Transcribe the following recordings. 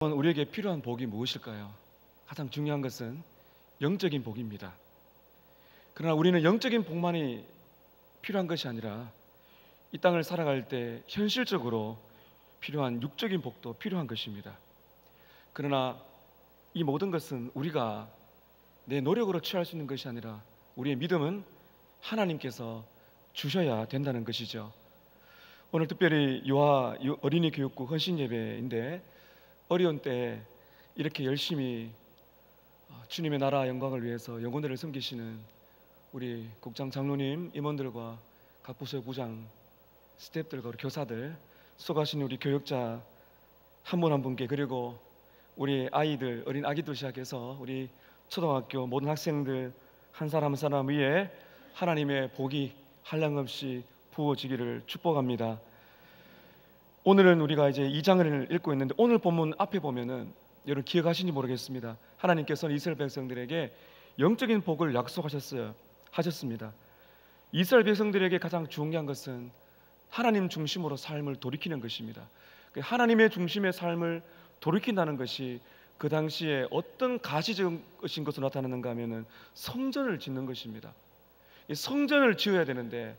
우리에게 필요한 복이 무엇일까요? 가장 중요한 것은 영적인 복입니다. 그러나 우리는 영적인 복만이 필요한 것이 아니라 이 땅을 살아갈 때 현실적으로 필요한 육적인 복도 필요한 것입니다. 그러나 이 모든 것은 우리가 내 노력으로 취할 수 있는 것이 아니라 우리의 믿음은 하나님께서 주셔야 된다는 것이죠. 오늘 특별히 유아 어린이 교육국 헌신 예배인데, 어려운 때 이렇게 열심히 주님의 나라 영광을 위해서 영혼들을 섬기시는 우리 국장 장로님, 임원들과 각 부서의 부장, 스태프들과 우리 교사들, 수고하시는 우리 교육자 한 분 한 분께, 그리고 우리 아이들, 어린 아기들 시작해서 우리 초등학교 모든 학생들 한 사람 한 사람 위에 하나님의 복이 한량없이 부어지기를 축복합니다. 오늘은 우리가 이제 2장을 읽고 있는데, 오늘 본문 앞에 보면은 여러분 기억하시는지 모르겠습니다. 하나님께서는 이스라엘 백성들에게 영적인 복을 하셨습니다. 이스라엘 백성들에게 가장 중요한 것은 하나님 중심으로 삶을 돌이키는 것입니다. 하나님의 중심의 삶을 돌이킨다는 것이 그 당시에 어떤 가시적인 것으로 나타나는가 하면은 성전을 짓는 것입니다. 이 성전을 지어야 되는데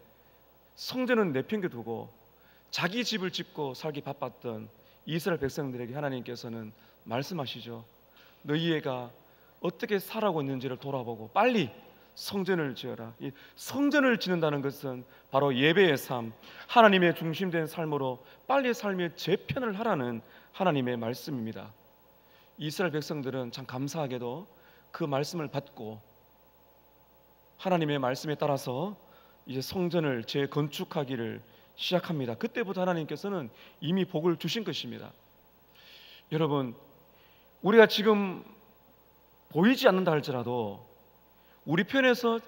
성전은 내팽겨두고 자기 집을 짓고 살기 바빴던 이스라엘 백성들에게 하나님께서는 말씀하시죠. 너희 애가 어떻게 살아가고 있는지를 돌아보고 빨리 성전을 지어라. 이 성전을 짓는다는 것은 바로 예배의 삶, 하나님의 중심된 삶으로 빨리 삶의 재편을 하라는 하나님의 말씀입니다. 이스라엘 백성들은 참 감사하게도 그 말씀을 받고 하나님의 말씀에 따라서 이제 성전을 재건축하기를 시작합니다. 그때부터 하나님께서는 이미 복을 주신 것입니다. 여러분, 우리가 지금 보이지 않는다 할지라도 우리 편에서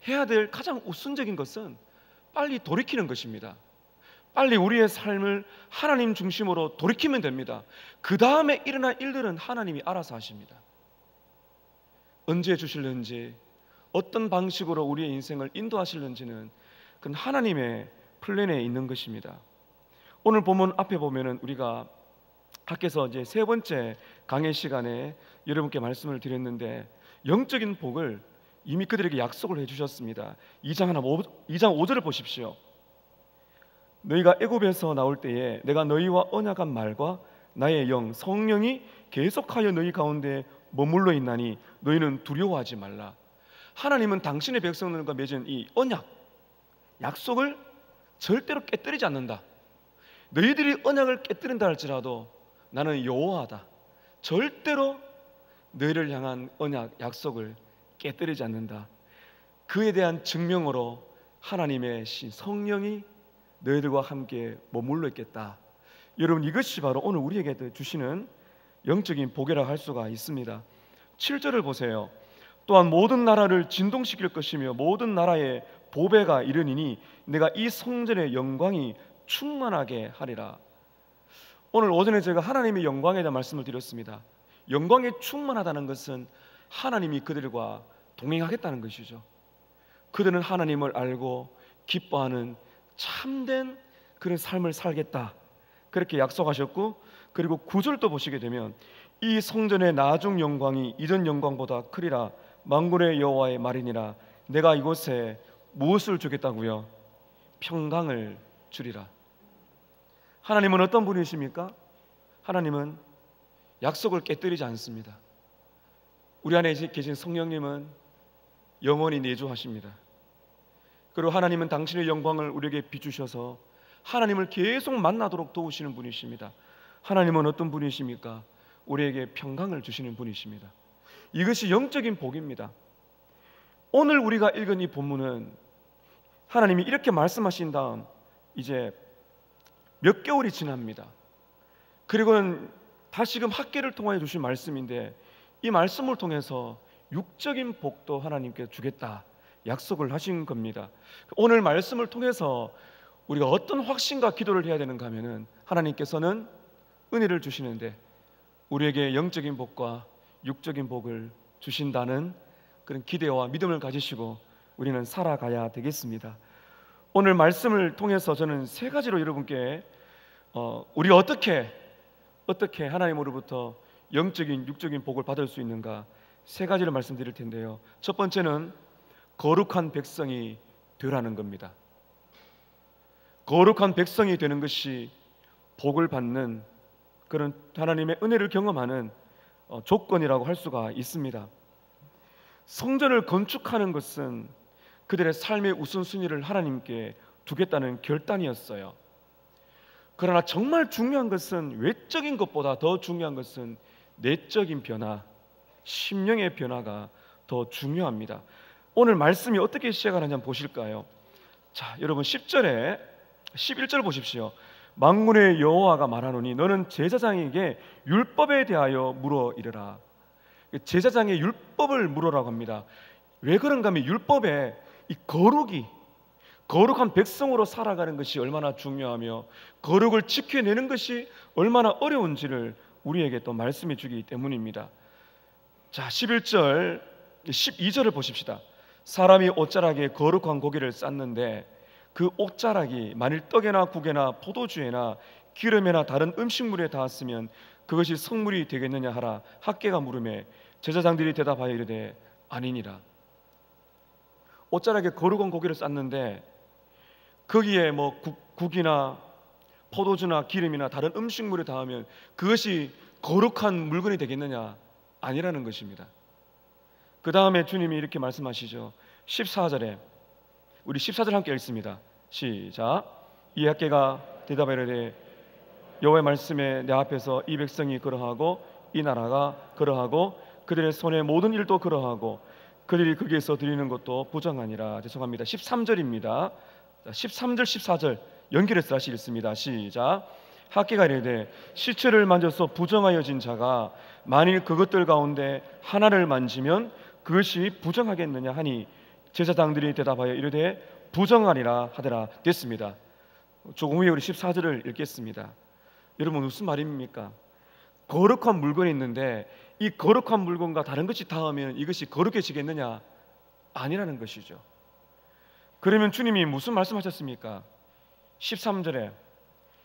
해야 될 가장 우선적인 것은 빨리 돌이키는 것입니다. 빨리 우리의 삶을 하나님 중심으로 돌이키면 됩니다. 그 다음에 일어날 일들은 하나님이 알아서 하십니다. 언제 주실는지, 어떤 방식으로 우리의 인생을 인도하실는지는 그건 하나님의 플랜에 있는 것입니다. 오늘 본문 앞에 보면은 우리가 학교에서 이제 세 번째 강의 시간에 여러분께 말씀을 드렸는데, 영적인 복을 이미 그들에게 약속을 해주셨습니다. 2장 5절을 보십시오. 너희가 애굽에서 나올 때에 내가 너희와 언약한 말과 나의 영 성령이 계속하여 너희 가운데 머물러 있나니 너희는 두려워하지 말라. 하나님은 당신의 백성들과 맺은 이 언약, 약속을 절대로 깨뜨리지 않는다. 너희들이 언약을 깨뜨린다 할지라도 나는 여호와다. 절대로 너희를 향한 언약, 약속을 깨뜨리지 않는다. 그에 대한 증명으로 하나님의 성령이 너희들과 함께 머물러 있겠다. 여러분, 이것이 바로 오늘 우리에게 주시는 영적인 복이라고 할 수가 있습니다. 7절을 보세요. 또한 모든 나라를 진동시킬 것이며 모든 나라의 보배가 이르니니 내가 이 성전의 영광이 충만하게 하리라. 오늘 오전에 제가 하나님의 영광에 대한 말씀을 드렸습니다. 영광이 충만하다는 것은 하나님이 그들과 동행하겠다는 것이죠. 그들은 하나님을 알고 기뻐하는 참된 그런 삶을 살겠다, 그렇게 약속하셨고, 그리고 9절도 보시게 되면 이 성전의 나중 영광이 이전 영광보다 크리라. 만군의 여호와의 말이니라. 내가 이곳에 무엇을 주겠다고요? 평강을 주리라. 하나님은 어떤 분이십니까? 하나님은 약속을 깨뜨리지 않습니다. 우리 안에 계신 성령님은 영원히 내주하십니다. 그리고 하나님은 당신의 영광을 우리에게 비추셔서 하나님을 계속 만나도록 도우시는 분이십니다. 하나님은 어떤 분이십니까? 우리에게 평강을 주시는 분이십니다. 이것이 영적인 복입니다. 오늘 우리가 읽은 이 본문은 하나님이 이렇게 말씀하신 다음 이제 몇 개월이 지납니다. 그리고는 다시금 학계를 통하여 주신 말씀인데, 이 말씀을 통해서 육적인 복도 하나님께 주겠다 약속을 하신 겁니다. 오늘 말씀을 통해서 우리가 어떤 확신과 기도를 해야 되는가 하면은, 하나님께서는 은혜를 주시는데 우리에게 영적인 복과 육적인 복을 주신다는 그런 기대와 믿음을 가지시고 우리는 살아가야 되겠습니다. 오늘 말씀을 통해서 저는 세 가지로 여러분께 우리가 어떻게 어떻게 하나님으로부터 영적인 육적인 복을 받을 수 있는가? 세 가지를 말씀드릴 텐데요. 첫 번째는 거룩한 백성이 되라는 겁니다. 거룩한 백성이 되는 것이 복을 받는 그런 하나님의 은혜를 경험하는 조건이라고 할 수가 있습니다. 성전을 건축하는 것은 그들의 삶의 우선순위를 하나님께 두겠다는 결단이었어요. 그러나 정말 중요한 것은, 외적인 것보다 더 중요한 것은 내적인 변화, 심령의 변화가 더 중요합니다. 오늘 말씀이 어떻게 시작하는지 한번 보실까요? 자, 여러분 10절에 11절 보십시오. 만군의 여호와가 말하노니 너는 제사장에게 율법에 대하여 물어 이르라. 제사장의 율법을 물으라고 합니다. 왜 그런가 하면 율법에 이 거룩한 백성으로 살아가는 것이 얼마나 중요하며 거룩을 지켜내는 것이 얼마나 어려운지를 우리에게 또 말씀해 주기 때문입니다. 자, 11절 12절을 보십시다. 사람이 옷자락에 거룩한 고기를 쌓는데 그 옷자락이 만일 떡에나 국에나 포도주에나 기름에나 다른 음식물에 닿았으면 그것이 성물이 되겠느냐 하라. 학개가 물으매 제사장들이 대답하여 이르되 아니니라. 옷자락에 거룩한 고기를 쌓는데 거기에 뭐 국이나 포도주나 기름이나 다른 음식물이 닿으면 그것이 거룩한 물건이 되겠느냐? 아니라는 것입니다. 그 다음에 주님이 이렇게 말씀하시죠. 14절에 우리 14절 함께 읽습니다. 시작. 이 학개가 대답하여 이르되 여호와의 말씀에 내 앞에서 이 백성이 그러하고 이 나라가 그러하고 그들의 손의 모든 일도 그러하고 그들이 거기에서 드리는 것도 부정하니라. 죄송합니다. 13절입니다. 13절 14절 연결해서 다시 읽습니다. 시작. 학개가 이르되 시체를 만져서 부정하여진 자가 만일 그것들 가운데 하나를 만지면 그것이 부정하겠느냐 하니 제사장들이 대답하여 이르되 부정하리라 하더라. 됐습니다. 조금 후에 우리 14절을 읽겠습니다. 여러분 무슨 말입니까? 거룩한 물건이 있는데 이 거룩한 물건과 다른 것이 닿으면 이것이 거룩해지겠느냐? 아니라는 것이죠. 그러면 주님이 무슨 말씀하셨습니까? 13절에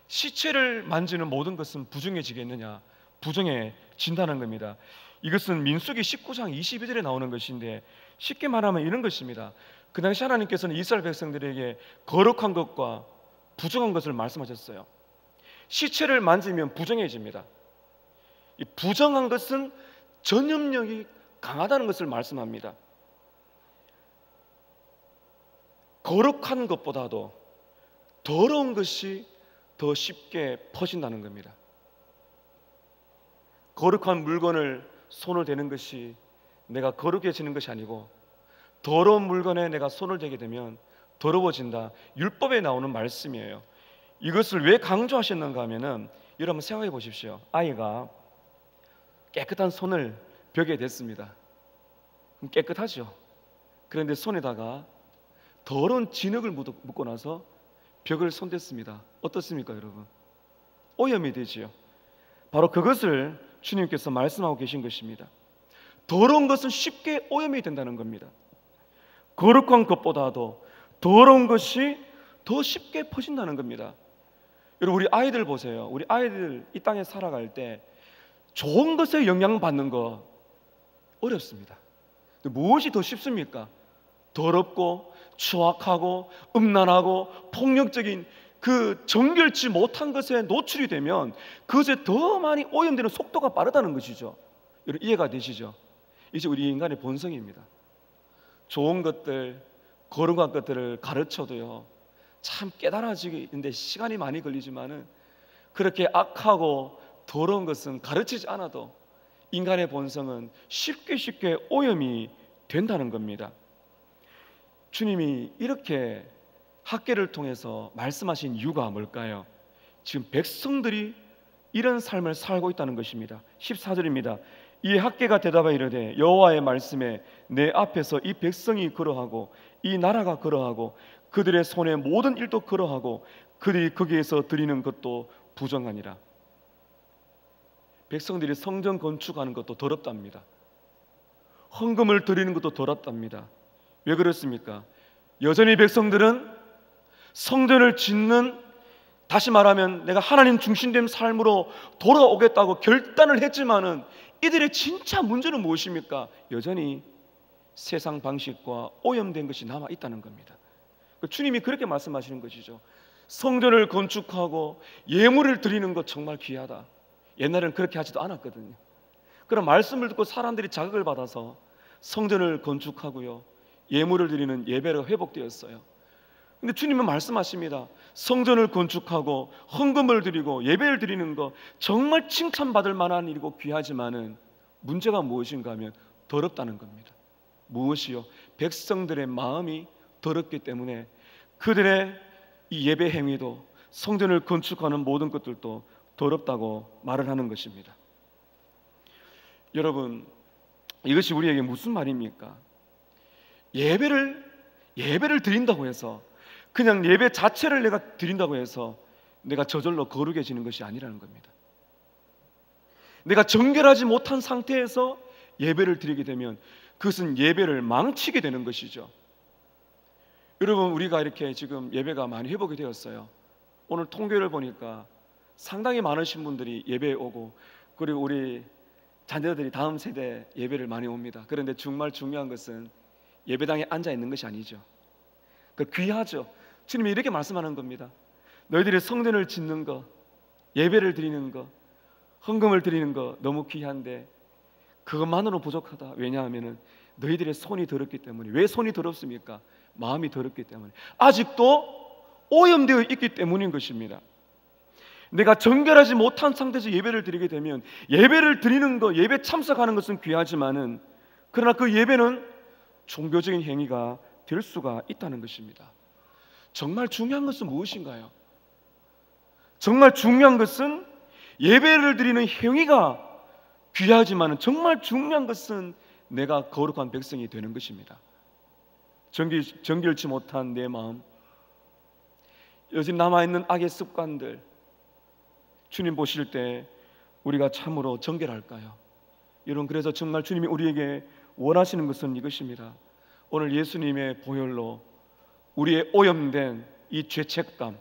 시체를 만지는 모든 것은 부정해지겠느냐? 부정해진다는 겁니다. 이것은 민수기 19장 22절에 나오는 것인데 쉽게 말하면 이런 것입니다. 그 당시 하나님께서는 이스라엘 백성들에게 거룩한 것과 부정한 것을 말씀하셨어요. 시체를 만지면 부정해집니다. 이 부정한 것은 전염력이 강하다는 것을 말씀합니다. 거룩한 것보다도 더러운 것이 더 쉽게 퍼진다는 겁니다. 거룩한 물건을 손을 대는 것이 내가 거룩해지는 것이 아니고 더러운 물건에 내가 손을 대게 되면 더러워진다. 율법에 나오는 말씀이에요. 이것을 왜 강조하셨는가 하면은 여러분 생각해 보십시오. 아이가 깨끗한 손을 벽에 댔습니다. 그럼 깨끗하죠. 그런데 손에다가 더러운 진흙을 묻고 나서 벽을 손댔습니다. 어떻습니까, 여러분? 오염이 되지요. 바로 그것을 주님께서 말씀하고 계신 것입니다. 더러운 것은 쉽게 오염이 된다는 겁니다. 거룩한 것보다도 더러운 것이 더 쉽게 퍼진다는 겁니다. 여러분 우리 아이들 보세요. 우리 아이들 이 땅에 살아갈 때 좋은 것에 영향받는 거 어렵습니다. 무엇이 더 쉽습니까? 더럽고 추악하고 음란하고 폭력적인 그 정결치 못한 것에 노출이 되면 그것에 더 많이 오염되는 속도가 빠르다는 것이죠. 여러분 이해가 되시죠? 이제 우리 인간의 본성입니다. 좋은 것들, 거룩한 것들을 가르쳐도요 참 깨달아지는데 시간이 많이 걸리지만은 그렇게 악하고 더러운 것은 가르치지 않아도 인간의 본성은 쉽게 오염이 된다는 겁니다. 주님이 이렇게 학개를 통해서 말씀하신 이유가 뭘까요? 지금 백성들이 이런 삶을 살고 있다는 것입니다. 14절입니다. 이 학개가 대답하여 이르되 여호와의 말씀에 내 앞에서 이 백성이 그러하고 이 나라가 그러하고 그들의 손의 모든 일도 그러하고 그들이 거기에서 드리는 것도 부정하니라. 백성들이 성전 건축하는 것도 더럽답니다. 헌금을 드리는 것도 더럽답니다. 왜 그렇습니까? 여전히 백성들은 성전을 짓는 다시 말하면 내가 하나님 중심된 삶으로 돌아오겠다고 결단을 했지만은 이들의 진짜 문제는 무엇입니까? 여전히 세상 방식과 오염된 것이 남아 있다는 겁니다. 주님이 그렇게 말씀하시는 것이죠. 성전을 건축하고 예물을 드리는 것 정말 귀하다. 옛날에는 그렇게 하지도 않았거든요. 그런 말씀을 듣고 사람들이 자극을 받아서 성전을 건축하고요, 예물을 드리는 예배가 회복되었어요. 근데 주님은 말씀하십니다. 성전을 건축하고 헌금을 드리고 예배를 드리는 거 정말 칭찬받을 만한 일이고 귀하지만은 문제가 무엇인가 하면 더럽다는 겁니다. 무엇이요? 백성들의 마음이 더럽기 때문에 그들의 이 예배 행위도 성전을 건축하는 모든 것들도 더럽다고 말을 하는 것입니다. 여러분, 이것이 우리에게 무슨 말입니까? 예배를 드린다고 해서, 그냥 예배 자체를 내가 드린다고 해서 내가 저절로 거룩해지는 것이 아니라는 겁니다. 내가 정결하지 못한 상태에서 예배를 드리게 되면 그것은 예배를 망치게 되는 것이죠. 여러분, 우리가 이렇게 지금 예배가 많이 회복이 되었어요. 오늘 통계를 보니까 상당히 많으신 분들이 예배에 오고, 그리고 우리 자녀들이 다음 세대 예배를 많이 옵니다. 그런데 정말 중요한 것은 예배당에 앉아 있는 것이 아니죠. 그 귀하죠. 주님이 이렇게 말씀하는 겁니다. 너희들이 성전을 짓는 거, 예배를 드리는 거, 헌금을 드리는 거 너무 귀한데 그것만으로 부족하다. 왜냐하면 너희들의 손이 더럽기 때문에. 왜 손이 더럽습니까? 마음이 더럽기 때문에, 아직도 오염되어 있기 때문인 것입니다. 내가 정결하지 못한 상태에서 예배를 드리게 되면, 예배를 드리는 것, 예배 참석하는 것은 귀하지만은 그러나 그 예배는 종교적인 행위가 될 수가 있다는 것입니다. 정말 중요한 것은 무엇인가요? 정말 중요한 것은 예배를 드리는 행위가 귀하지만 정말 중요한 것은 내가 거룩한 백성이 되는 것입니다. 정결치 못한 내 마음, 여전히 남아있는 악의 습관들, 주님 보실 때 우리가 참으로 정결할까요? 여러분, 그래서 정말 주님이 우리에게 원하시는 것은 이것입니다. 오늘 예수님의 보혈로 우리의 오염된 이 죄책감,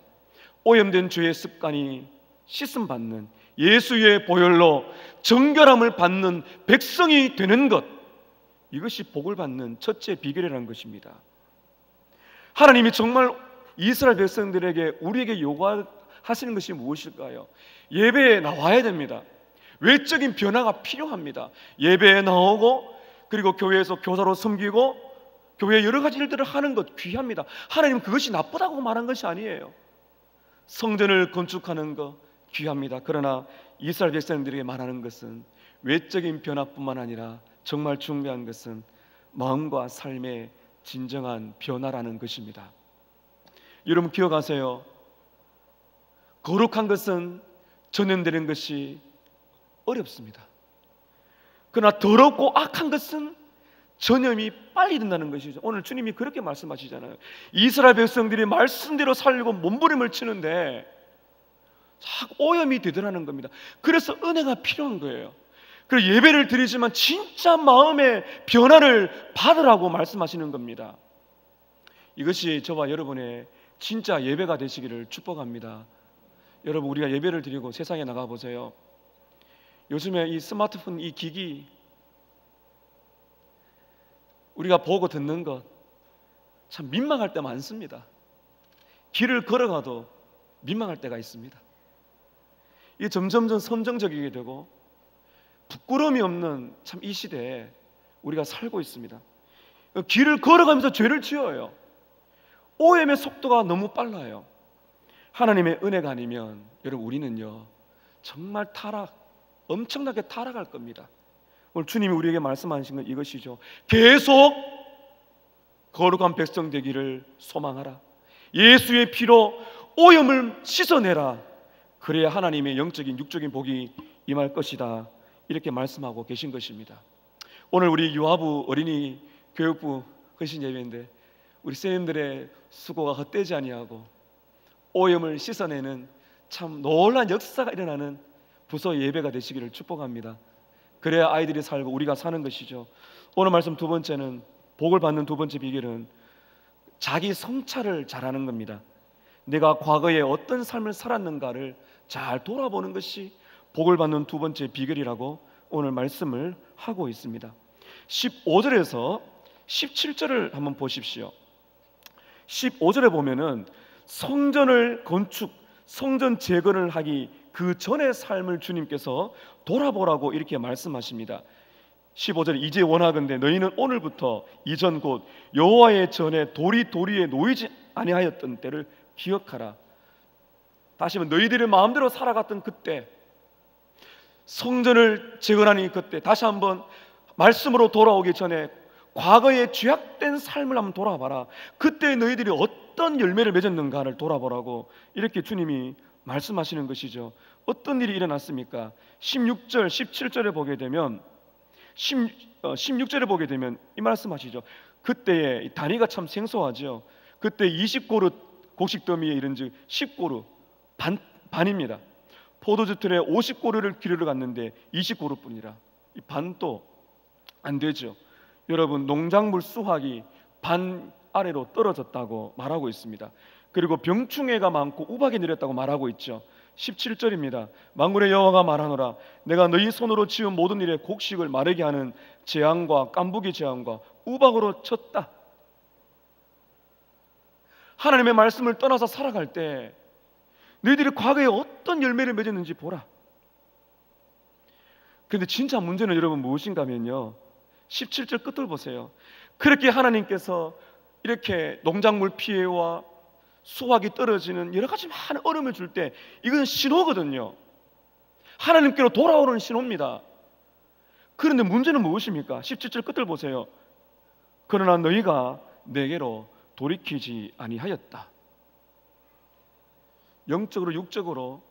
오염된 죄의 습관이 씻음받는, 예수의 보혈로 정결함을 받는 백성이 되는 것, 이것이 복을 받는 첫째 비결이라는 것입니다. 하나님이 정말 이스라엘 백성들에게, 우리에게 요구하시는 것이 무엇일까요? 예배에 나와야 됩니다. 외적인 변화가 필요합니다. 예배에 나오고, 그리고 교회에서 교사로 섬기고, 교회 여러 가지 일들을 하는 것 귀합니다. 하나님은 그것이 나쁘다고 말한 것이 아니에요. 성전을 건축하는 것 귀합니다. 그러나 이스라엘 백성들에게 말하는 것은 외적인 변화뿐만 아니라 정말 중요한 것은 마음과 삶의 진정한 변화라는 것입니다. 여러분, 기억하세요. 거룩한 것은 전염되는 것이 어렵습니다. 그러나 더럽고 악한 것은 전염이 빨리 된다는 것이죠. 오늘 주님이 그렇게 말씀하시잖아요. 이스라엘 백성들이 말씀대로 살려고 몸부림을 치는데 자꾸 오염이 되더라는 겁니다. 그래서 은혜가 필요한 거예요. 그리고 예배를 드리지만 진짜 마음의 변화를 받으라고 말씀하시는 겁니다. 이것이 저와 여러분의 진짜 예배가 되시기를 축복합니다. 여러분, 우리가 예배를 드리고 세상에 나가보세요. 요즘에 이 스마트폰, 이 기기, 우리가 보고 듣는 것 참 민망할 때 많습니다. 길을 걸어가도 민망할 때가 있습니다. 이게 점점점 선정적이게 되고 부끄러움이 없는 참 이 시대에 우리가 살고 있습니다. 길을 걸어가면서 죄를 지어요. 오염의 속도가 너무 빨라요. 하나님의 은혜가 아니면 여러분, 우리는요 정말 엄청나게 타락할 겁니다. 오늘 주님이 우리에게 말씀하신 건 이것이죠. 계속 거룩한 백성 되기를 소망하라. 예수의 피로 오염을 씻어내라. 그래야 하나님의 영적인 육적인 복이 임할 것이다. 이렇게 말씀하고 계신 것입니다. 오늘 우리 유아부 어린이 교육부 헌신 예배인데 우리 선생님들의 수고가 헛되지 아니하고 오염을 씻어내는 참 놀라운 역사가 일어나는 부서 예배가 되시기를 축복합니다. 그래야 아이들이 살고 우리가 사는 것이죠. 오늘 말씀 두 번째는, 복을 받는 두 번째 비결은 자기 성찰을 잘하는 겁니다. 내가 과거에 어떤 삶을 살았는가를 잘 돌아보는 것이 복을 받는 두 번째 비결이라고 오늘 말씀을 하고 있습니다. 15절에서 17절을 한번 보십시오. 15절에 보면은 성전을 건축, 성전 재건을 하기 그 전의 삶을 주님께서 돌아보라고 이렇게 말씀하십니다. 15절, 이제 원하건대 너희는 오늘부터 이전 곧 여호와의 전에 돌이 도리에 놓이지 아니하였던 때를 기억하라. 다시 한번 너희들의 마음대로 살아갔던 그때, 성전을 재건하니 그때, 다시 한번 말씀으로 돌아오기 전에 과거의 죄악된 삶을 한번 돌아봐라. 그때 너희들이 어떤 열매를 맺었는가를 돌아보라고 이렇게 주님이 말씀하시는 것이죠. 어떤 일이 일어났습니까? 16절, 17절에 보게 되면 16절에 보게 되면 이 말씀하시죠. 그때의 단위가 참 생소하죠. 그때 20고루 곡식더미에 이른즉 10고루 반입니다. 포도주 틀에 50고루를 기르러 갔는데 20고루뿐이라. 이 반도 안 되죠. 여러분, 농작물 수확이 반 아래로 떨어졌다고 말하고 있습니다. 그리고 병충해가 많고 우박이 내렸다고 말하고 있죠. 17절입니다. 만군의 여호와가 말하노라 내가 너희 손으로 지은 모든 일에 곡식을 마르게 하는 재앙과 깐부기 재앙과 우박으로 쳤다. 하나님의 말씀을 떠나서 살아갈 때 너희들이 과거에 어떤 열매를 맺었는지 보라. 그런데 진짜 문제는 여러분 무엇인가 하면요, 17절 끝을 보세요. 그렇게 하나님께서 이렇게 농작물 피해와 수확이 떨어지는 여러 가지 많은 어려움을 줄 때 이건 신호거든요. 하나님께로 돌아오는 신호입니다. 그런데 문제는 무엇입니까? 17절 끝을 보세요. 그러나 너희가 내게로 돌이키지 아니하였다. 영적으로 육적으로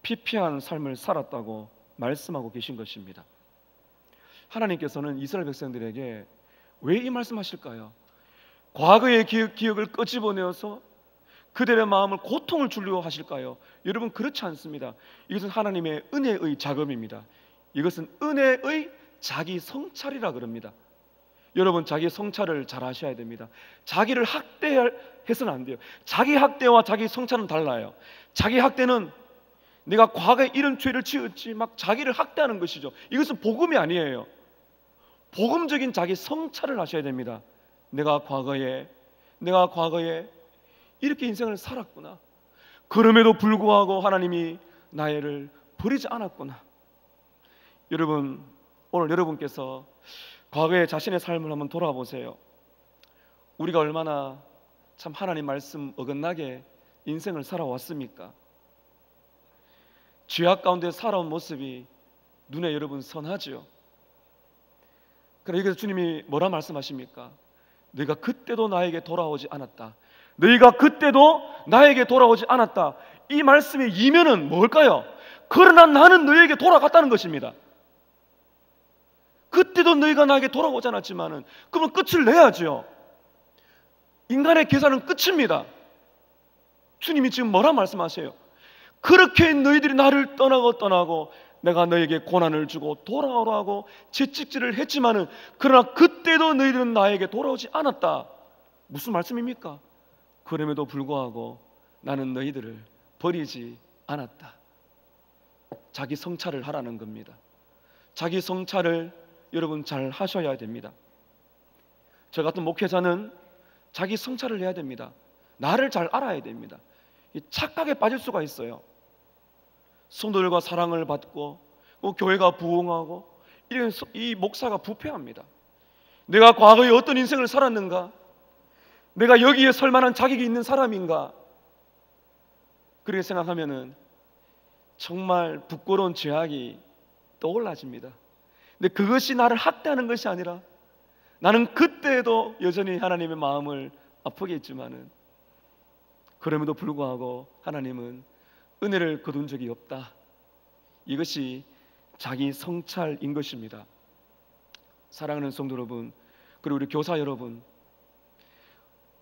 피폐한 삶을 살았다고 말씀하고 계신 것입니다. 하나님께서는 이스라엘 백성들에게 왜 이 말씀하실까요? 과거의 기억을 끄집어내어서 그들의 마음을 고통을 주려 하실까요? 여러분, 그렇지 않습니다. 이것은 하나님의 은혜의 작업입니다. 이것은 은혜의 자기 성찰이라 그럽니다. 여러분, 자기 성찰을 잘 하셔야 됩니다. 자기를 학대해서는 안 돼요. 자기 학대와 자기 성찰은 달라요. 자기 학대는 내가 과거에 이런 죄를 지었지 막 자기를 학대하는 것이죠. 이것은 복음이 아니에요. 복음적인 자기 성찰을 하셔야 됩니다. 내가 과거에 이렇게 인생을 살았구나. 그럼에도 불구하고 하나님이 나를 버리지 않았구나. 여러분, 오늘 여러분께서 과거의 자신의 삶을 한번 돌아보세요. 우리가 얼마나 참 하나님 말씀 어긋나게 인생을 살아왔습니까? 죄악 가운데 살아온 모습이 눈에 여러분 선하죠. 그래서 여기서 주님이 뭐라 말씀하십니까? 너희가 그때도 나에게 돌아오지 않았다. 너희가 그때도 나에게 돌아오지 않았다. 이 말씀의 이면은 뭘까요? 그러나 나는 너희에게 돌아갔다는 것입니다. 그때도 너희가 나에게 돌아오지 않았지만은 그러면 끝을 내야죠. 인간의 계산은 끝입니다. 주님이 지금 뭐라 말씀하세요? 그렇게 너희들이 나를 떠나고 내가 너에게 고난을 주고 돌아오라고 채찍질을 했지만은 그러나 그때도 너희들은 나에게 돌아오지 않았다. 무슨 말씀입니까? 그럼에도 불구하고 나는 너희들을 버리지 않았다. 자기 성찰을 하라는 겁니다. 자기 성찰을 여러분 잘 하셔야 됩니다. 저 같은 목회자는 자기 성찰을 해야 됩니다. 나를 잘 알아야 됩니다. 이 착각에 빠질 수가 있어요. 성도들과 사랑을 받고 교회가 부흥하고 이 목사가 부패합니다. 내가 과거에 어떤 인생을 살았는가? 내가 여기에 설 만한 자격이 있는 사람인가? 그렇게 생각하면은 정말 부끄러운 죄악이 떠올라집니다. 근데 그것이 나를 학대하는 것이 아니라 나는 그때도 여전히 하나님의 마음을 아프게 했지만은 그럼에도 불구하고 하나님은 은혜를 거둔 적이 없다. 이것이 자기 성찰인 것입니다. 사랑하는 성도 여러분, 그리고 우리 교사 여러분,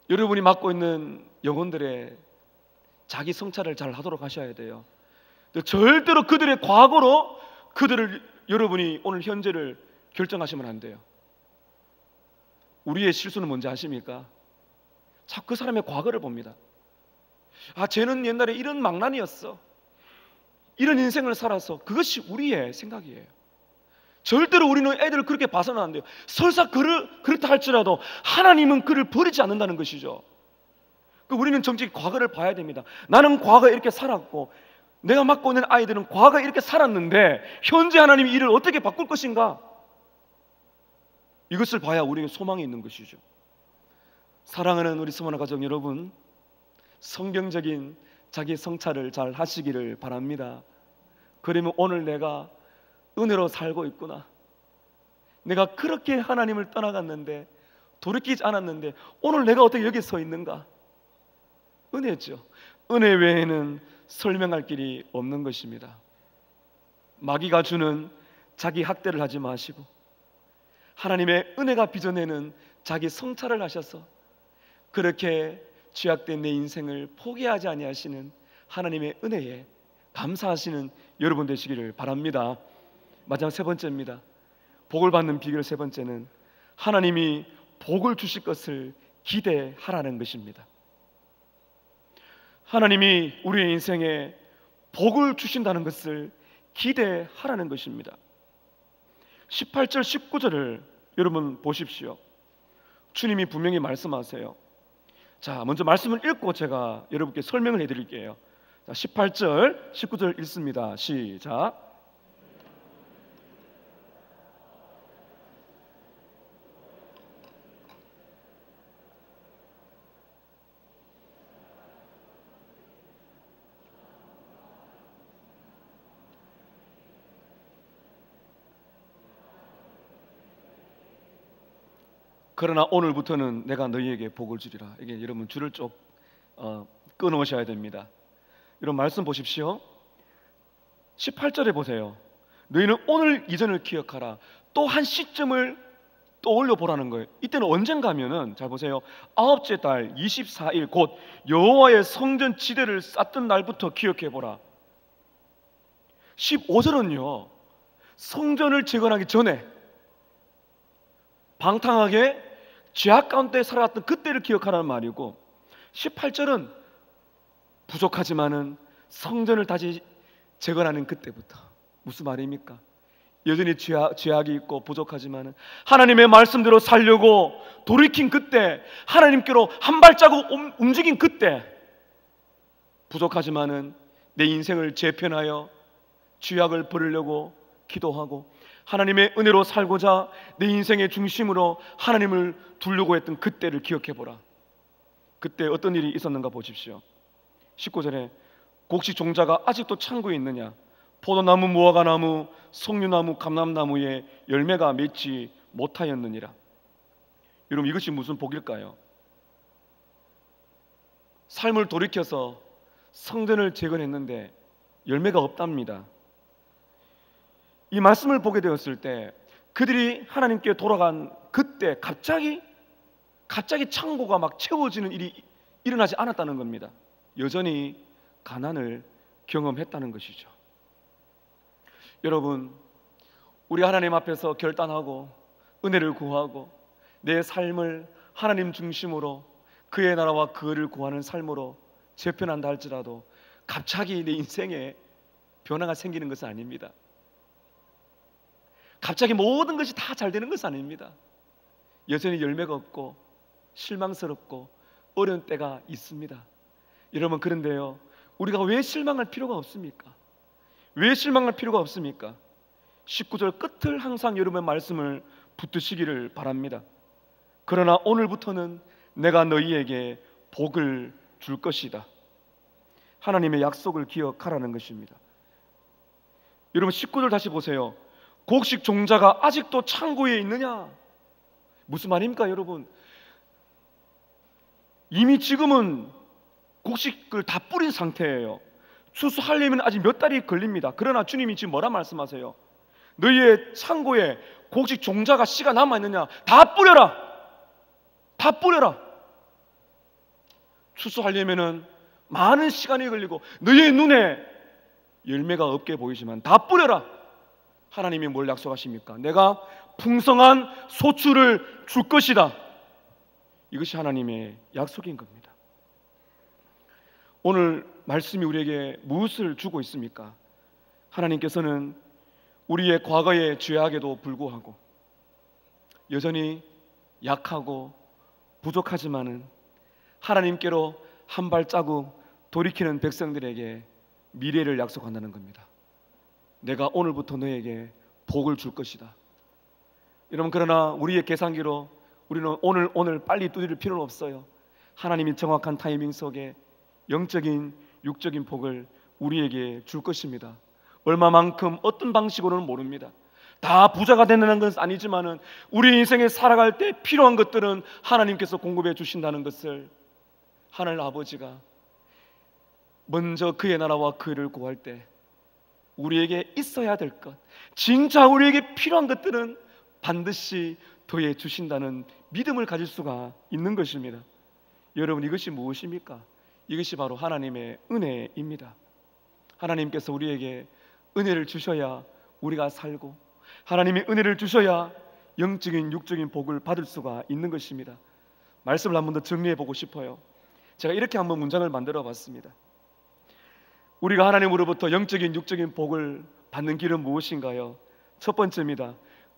여러분이 맡고 있는 영혼들의 자기 성찰을 잘 하도록 하셔야 돼요. 절대로 그들의 과거로 여러분이 오늘 현재를 결정하시면 안 돼요. 우리의 실수는 뭔지 아십니까? 자꾸 그 사람의 과거를 봅니다. 쟤는 옛날에 이런 망난이었어, 이런 인생을 살아서. 그것이 우리의 생각이에요. 절대로 우리는 애들을 그렇게 봐서는 안 돼요. 설사 그렇다 할지라도 하나님은 그를 버리지 않는다는 것이죠. 우리는 정직 과거를 봐야 됩니다. 나는 과거에 이렇게 살았고, 내가 맡고 있는 아이들은 과거에 이렇게 살았는데 현재 하나님이 이를 어떻게 바꿀 것인가, 이것을 봐야 우리에게 소망이 있는 것이죠. 사랑하는 우리 스모나 가족 여러분, 성경적인 자기 성찰을 잘 하시기를 바랍니다. 그러면 오늘 내가 은혜로 살고 있구나, 내가 그렇게 하나님을 떠나갔는데 돌이키지 않았는데 오늘 내가 어떻게 여기 서 있는가, 은혜죠. 은혜 외에는 설명할 길이 없는 것입니다. 마귀가 주는 자기 학대를 하지 마시고 하나님의 은혜가 빚어내는 자기 성찰을 하셔서 그렇게 죄악된 내 인생을 포기하지 아니하시는 하나님의 은혜에 감사하시는 여러분 되시기를 바랍니다. 마지막 세 번째입니다. 복을 받는 비결 세 번째는 하나님이 복을 주실 것을 기대하라는 것입니다. 하나님이 우리의 인생에 복을 주신다는 것을 기대하라는 것입니다. 18절 19절을 여러분 보십시오. 주님이 분명히 말씀하세요. 자, 먼저 말씀을 읽고 제가 여러분께 설명을 해드릴게요. 자, 18절 19절 읽습니다. 시작. 그러나 오늘부터는 내가 너희에게 복을 주리라. 이게 여러분 줄을 좀 끊으셔야 됩니다. 이런 말씀 보십시오. 18절에 보세요. 너희는 오늘 이전을 기억하라. 또 한 시점을 떠올려 보라는 거예요. 이때는 언젠가 하면은, 잘 보세요, 아홉째 달 24일 곧 여호와의 성전 지대를 쌓던 날부터 기억해 보라. 15절은요 성전을 재건하기 전에 방탕하게 죄악 가운데 살아왔던 그때를 기억하라는 말이고, 18절은 부족하지만은 성전을 다시 재건하는 그때부터. 무슨 말입니까? 여전히 죄악이 있고 부족하지만은 하나님의 말씀대로 살려고 돌이킨 그때, 하나님께로 한 발자국 움직인 그때, 부족하지만은 내 인생을 재편하여 죄악을 버리려고 기도하고 하나님의 은혜로 살고자 내 인생의 중심으로 하나님을 두려고 했던 그때를 기억해 보라. 그때 어떤 일이 있었는가 보십시오. 19절에 곡식 종자가 아직도 창고에 있느냐, 포도나무, 무화과나무, 석류나무, 감람나무에 열매가 맺지 못하였느니라. 여러분, 이것이 무슨 복일까요? 삶을 돌이켜서 성전을 재건했는데 열매가 없답니다. 이 말씀을 보게 되었을 때 그들이 하나님께 돌아간 그때 갑자기 창고가 막 채워지는 일이 일어나지 않았다는 겁니다. 여전히 가난을 경험했다는 것이죠. 여러분, 우리 하나님 앞에서 결단하고 은혜를 구하고 내 삶을 하나님 중심으로 그의 나라와 그를 구하는 삶으로 재편한다 할지라도 갑자기 내 인생에 변화가 생기는 것은 아닙니다. 갑자기 모든 것이 다 잘 되는 것은 아닙니다. 여전히 열매가 없고 실망스럽고 어려운 때가 있습니다. 여러분, 그런데요, 우리가 왜 실망할 필요가 없습니까? 왜 실망할 필요가 없습니까? 19절 끝을 항상 여러분의 말씀을 붙드시기를 바랍니다. 그러나 오늘부터는 내가 너희에게 복을 줄 것이다. 하나님의 약속을 기억하라는 것입니다. 여러분, 19절 다시 보세요. 곡식 종자가 아직도 창고에 있느냐? 무슨 말입니까, 여러분? 이미 지금은 곡식을 다 뿌린 상태예요. 추수하려면 아직 몇 달이 걸립니다. 그러나 주님이 지금 뭐라 말씀하세요? 너희의 창고에 곡식 종자가 씨가 남아있느냐? 다 뿌려라! 다 뿌려라! 추수하려면 많은 시간이 걸리고 너희의 눈에 열매가 없게 보이지만 다 뿌려라! 하나님이 뭘 약속하십니까? 내가 풍성한 소출을 줄 것이다. 이것이 하나님의 약속인 겁니다. 오늘 말씀이 우리에게 무엇을 주고 있습니까? 하나님께서는 우리의 과거의 죄악에도 불구하고 여전히 약하고 부족하지만은 하나님께로 한 발자국 돌이키는 백성들에게 미래를 약속한다는 겁니다. 내가 오늘부터 너에게 복을 줄 것이다. 여러분, 그러나 우리의 계산기로 우리는 오늘 빨리 두드릴 필요는 없어요. 하나님이 정확한 타이밍 속에 영적인 육적인 복을 우리에게 줄 것입니다. 얼마만큼 어떤 방식으로는 모릅니다. 다 부자가 되는 것은 아니지만은 우리 인생에 살아갈 때 필요한 것들은 하나님께서 공급해 주신다는 것을 하늘 아버지가 먼저 그의 나라와 그를 구할 때 우리에게 있어야 될 것, 진짜 우리에게 필요한 것들은 반드시 더해 주신다는 믿음을 가질 수가 있는 것입니다. 여러분, 이것이 무엇입니까? 이것이 바로 하나님의 은혜입니다. 하나님께서 우리에게 은혜를 주셔야 우리가 살고, 하나님이 은혜를 주셔야 영적인 육적인 복을 받을 수가 있는 것입니다. 말씀을 한 번 더 정리해 보고 싶어요. 제가 이렇게 한번 문장을 만들어 봤습니다. 우리가 하나님으로부터 영적인 육적인 복을 받는 길은 무엇인가요? 첫 번째입니다.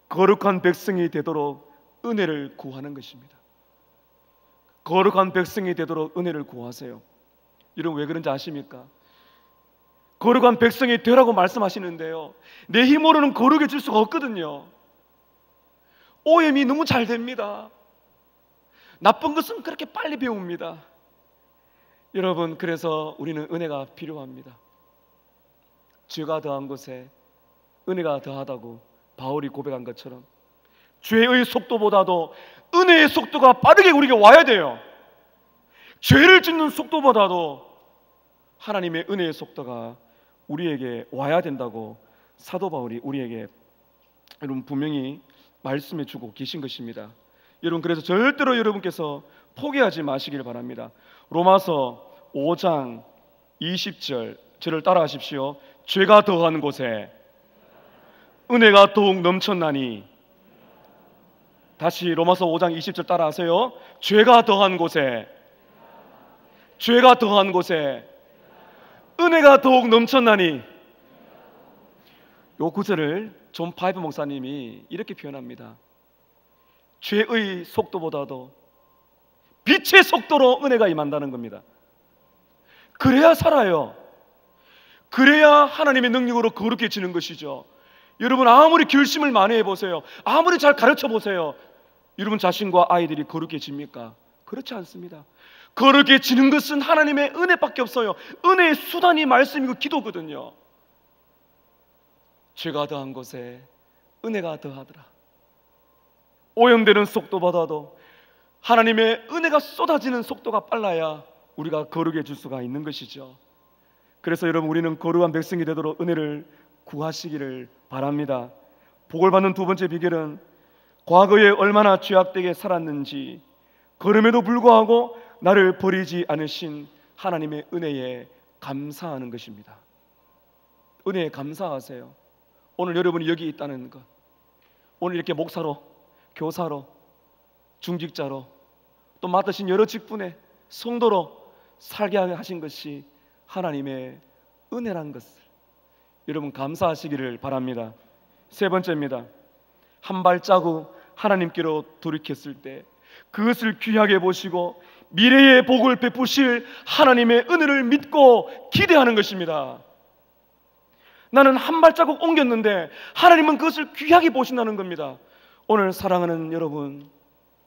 거룩한 백성이 되도록 은혜를 구하는 것입니다. 거룩한 백성이 되도록 은혜를 구하세요. 여러분, 왜 그런지 아십니까? 거룩한 백성이 되라고 말씀하시는데요, 내 힘으로는 거룩해질 수가 없거든요. 오염이 너무 잘 됩니다. 나쁜 것은 그렇게 빨리 배웁니다. 여러분, 그래서 우리는 은혜가 필요합니다. 죄가 더한 곳에 은혜가 더하다고 바울이 고백한 것처럼 죄의 속도보다도 은혜의 속도가 빠르게 우리에게 와야 돼요. 죄를 짓는 속도보다도 하나님의 은혜의 속도가 우리에게 와야 된다고 사도 바울이 우리에게 여러분 분명히 말씀해 주고 계신 것입니다. 여러분, 그래서 절대로 여러분께서 포기하지 마시길 바랍니다. 로마서 5장 20절 저를 따라하십시오. 죄가 더한 곳에 은혜가 더욱 넘쳤나니. 다시 로마서 5장 20절 따라하세요. 죄가 더한 곳에 은혜가 더욱 넘쳤나니. 요 구절을 존 파이브 목사님이 이렇게 표현합니다. 죄의 속도보다도 빛의 속도로 은혜가 임한다는 겁니다. 그래야 살아요. 그래야 하나님의 능력으로 거룩해지는 것이죠. 여러분, 아무리 결심을 많이 해보세요. 아무리 잘 가르쳐 보세요. 여러분 자신과 아이들이 거룩해집니까? 그렇지 않습니다. 거룩해지는 것은 하나님의 은혜밖에 없어요. 은혜의 수단이 말씀이고 기도거든요. 죄가 더한 곳에 은혜가 더하더라. 오염되는 속도보다도 하나님의 은혜가 쏟아지는 속도가 빨라야 우리가 거룩해질 수가 있는 것이죠. 그래서 여러분, 우리는 거룩한 백성이 되도록 은혜를 구하시기를 바랍니다. 복을 받는 두 번째 비결은 과거에 얼마나 죄악되게 살았는지 그럼에도 불구하고 나를 버리지 않으신 하나님의 은혜에 감사하는 것입니다. 은혜에 감사하세요. 오늘 여러분이 여기 있다는 것, 오늘 이렇게 목사로, 교사로, 중직자로, 또 맡으신 여러 직분에 성도로 살게 하신 것이 하나님의 은혜란 것을 여러분 감사하시기를 바랍니다. 세 번째입니다. 한 발자국 하나님께로 돌이켰을 때 그것을 귀하게 보시고 미래의 복을 베푸실 하나님의 은혜를 믿고 기대하는 것입니다. 나는 한 발자국 옮겼는데 하나님은 그것을 귀하게 보신다는 겁니다. 오늘 사랑하는 여러분,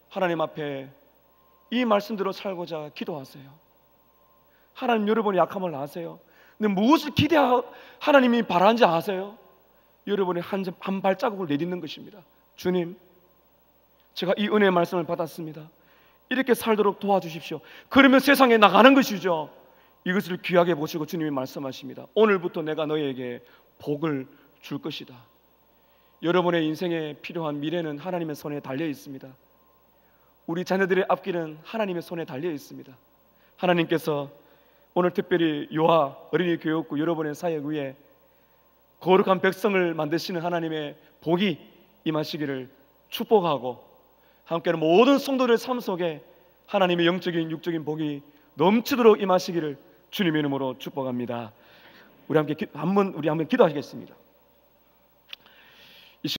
하나님 앞에 이 말씀대로 살고자 기도하세요. 하나님, 여러분의 약함을 아세요. 근데 무엇을 하나님이 바라는지 아세요? 여러분의 한 발자국을 내딛는 것입니다. 주님, 제가 이 은혜의 말씀을 받았습니다. 이렇게 살도록 도와주십시오. 그러면 세상에 나가는 것이죠. 이것을 귀하게 보시고 주님이 말씀하십니다. 오늘부터 내가 너희에게 복을 줄 것이다. 여러분의 인생에 필요한 미래는 하나님의 손에 달려 있습니다. 우리 자녀들의 앞길은 하나님의 손에 달려 있습니다. 하나님께서 오늘 특별히 요하 어린이 교육부 여러분의 사역 위에 거룩한 백성을 만드시는 하나님의 복이 임하시기를 축복하고, 함께는 모든 성도들의 삶 속에 하나님의 영적인 육적인 복이 넘치도록 임하시기를 주님의 이름으로 축복합니다. 우리 함께 기도하시겠습니다.